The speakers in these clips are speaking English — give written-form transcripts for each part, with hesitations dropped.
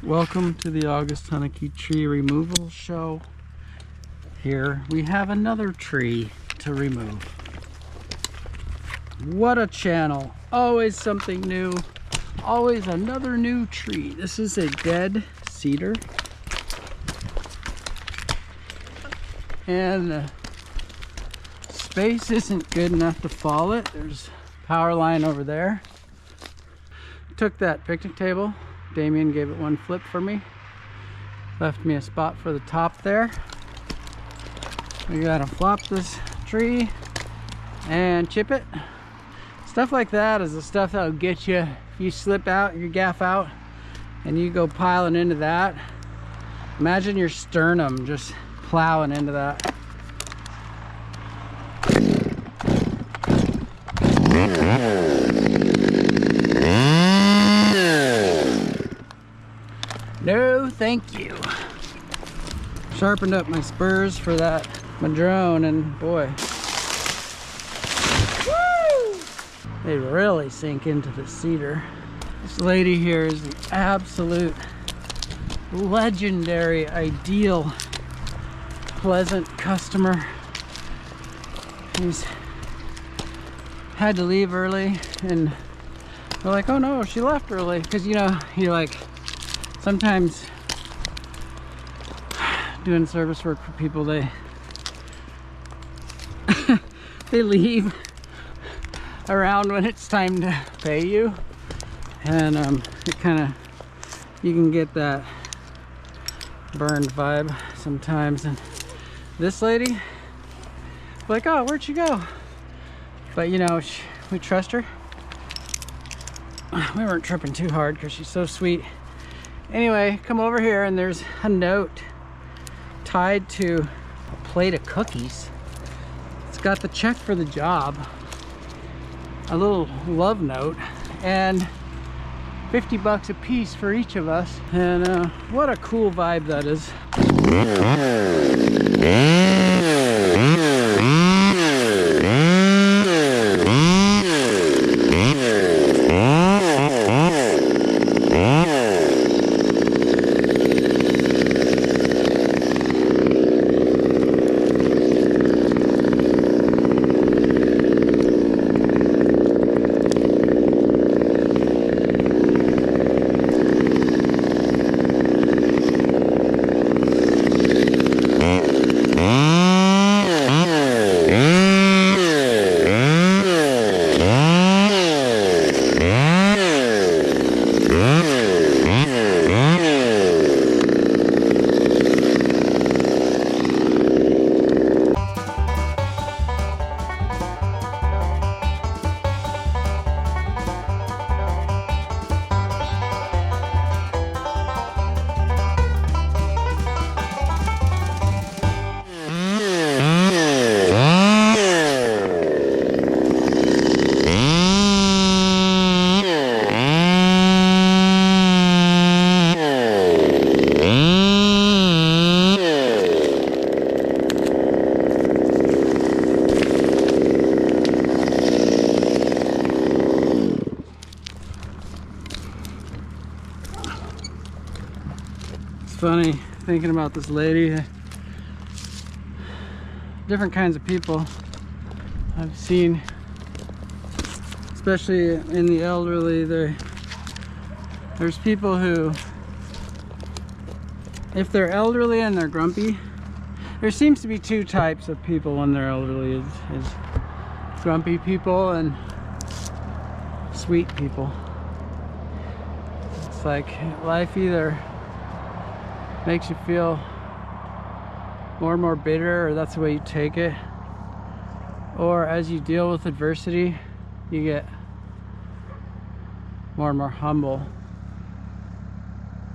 Welcome to the August Hunneke tree removal show. Here we have another tree to remove. What a channel! Always something new, always another new tree. This is a dead cedar, and the space isn't good enough to fall it. There's a power line over there. Took that picnic table. Damien gave it one flip for me. Left me a spot for the top there. We gotta flop this tree and chip it. Stuff like that is the stuff that'll get you if you slip out, you gaff out, and you go piling into that. Imagine your sternum just plowing into that. No, thank you. Sharpened up my spurs for that madrone, and boy, woo! They really sink into the cedar. This lady here is the absolute legendary, ideal, pleasant customer. She's had to leave early, and we're like, oh no, she left early, because you know, you're like, sometimes doing service work for people, they they leave around when it's time to pay you, and it kind of, you can get that burned vibe sometimes. And this lady, like, oh, where'd she go? But you know, we trust her. We weren't tripping too hard because she's so sweet. Anyway, come over here, and there's a note tied to a plate of cookies. It's got the check for the job, a little love note, and 50 bucks a piece for each of us. And what a cool vibe that is. Funny thinking about this lady. Different kinds of people I've seen, especially in the elderly. There's people who, if they're elderly and they're grumpy, there seems to be two types of people when they're elderly. Is grumpy people and sweet people. It's like life either makes you feel more and more bitter, or that's the way you take it, or as you deal with adversity, you get more and more humble.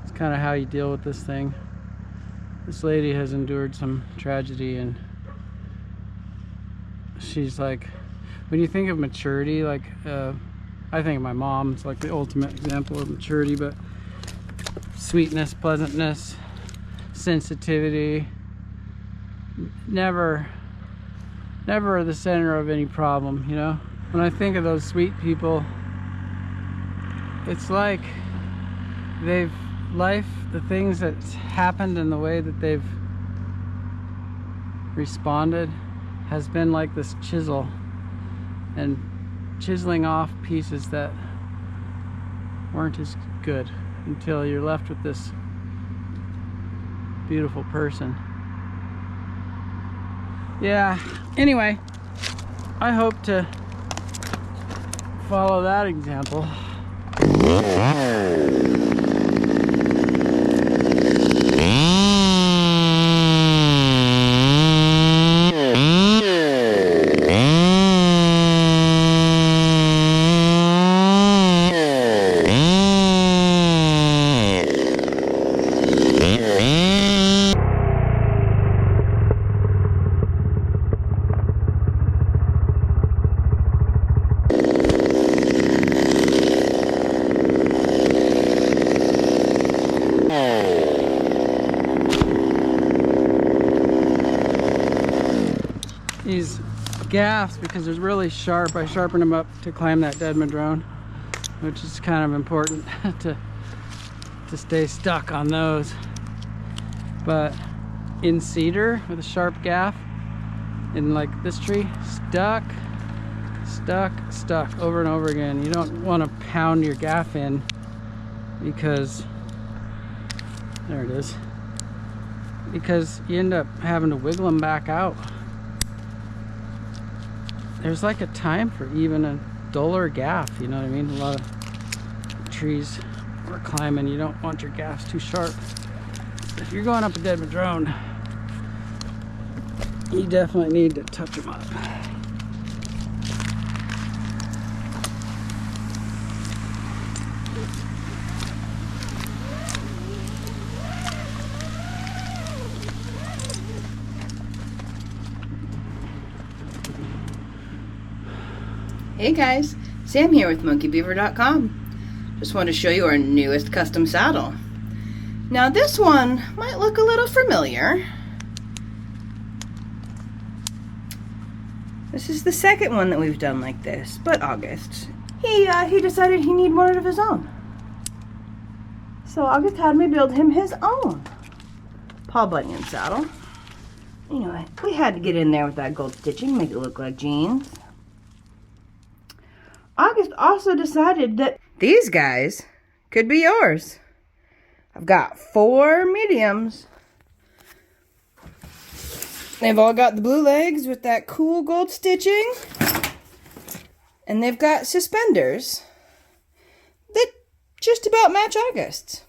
It's kind of how you deal with this thing. This lady has endured some tragedy, and she's like, when you think of maturity, like I think of my mom, it's like the ultimate example of maturity, but sweetness, pleasantness, sensitivity, never the center of any problem, you know? When I think of those sweet people, it's like they've life, the things that's happened and the way that they've responded has been like this chisel, and chiseling off pieces that weren't as good until you're left with this beautiful person. Yeah, anyway, I hope to follow that example. These gaffs, because they're really sharp, I sharpen them up to climb that dead madrone, which is kind of important to stay stuck on those. But in cedar with a sharp gaff, in like this tree, stuck over and over again. You don't want to pound your gaff in, because there it is, because you end up having to wiggle them back out. There's like a time for even a duller gaff, you know what I mean? A lot of trees we're climbing, you don't want your gaffs too sharp. If you're going up a dead madrone, you definitely need to touch them up. Hey guys, Sam here with monkeybeaver.com. Just wanted to show you our newest custom saddle. Now this one might look a little familiar. This is the second one that we've done like this, but August, he decided he needed one of his own. So August had me build him his own Paul Bunyan saddle. Anyway, we had to get in there with that gold stitching, make it look like jeans. August also decided that these guys could be yours. I've got 4 mediums. They've all got the blue legs with that cool gold stitching. And they've got suspenders that just about match August's.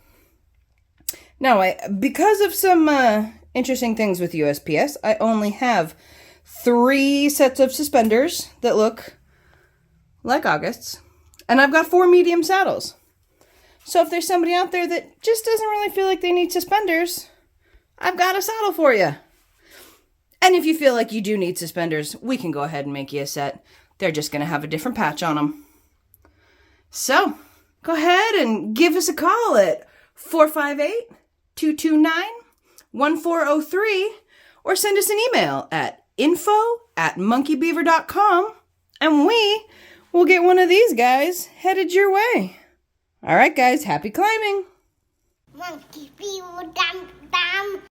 Now, because of some interesting things with USPS, I only have 3 sets of suspenders that look like August's, and I've got 4 medium saddles. So if there's somebody out there that just doesn't really feel like they need suspenders, I've got a saddle for you. And if you feel like you do need suspenders, we can go ahead and make you a set. They're just going to have a different patch on them. So go ahead and give us a call at 458-229-1403 or send us an email at info@monkeybeaver.com, and we'll get one of these guys headed your way. All right, guys, happy climbing. Monkey Beaver, dum dum.